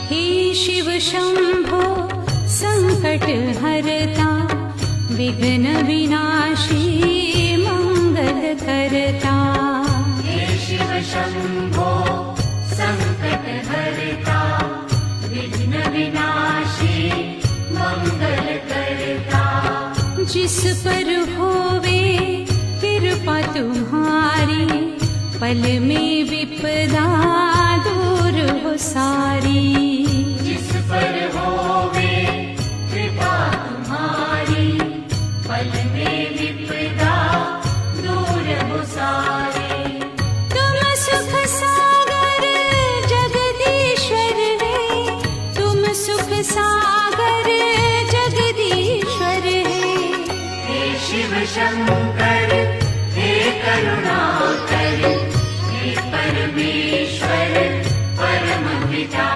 हे शिव शंभो संकट हरता, विघ्न विनाशी मंगल करता। हे शिव शंभो संकट हरता, विघ्न विनाशी मंगल करता। जिस पर होवे कृपा तुम्हारी, पल में विपदा दूर हो सारी। जिस पर होवे कृपा तुम्हारी, पल में विपदा दूर हो सारी। तुम सुख सागर जगदीश्वर है, तुम सुख सागर जगदीश्वर है। हे शिव शंकर हे करुणा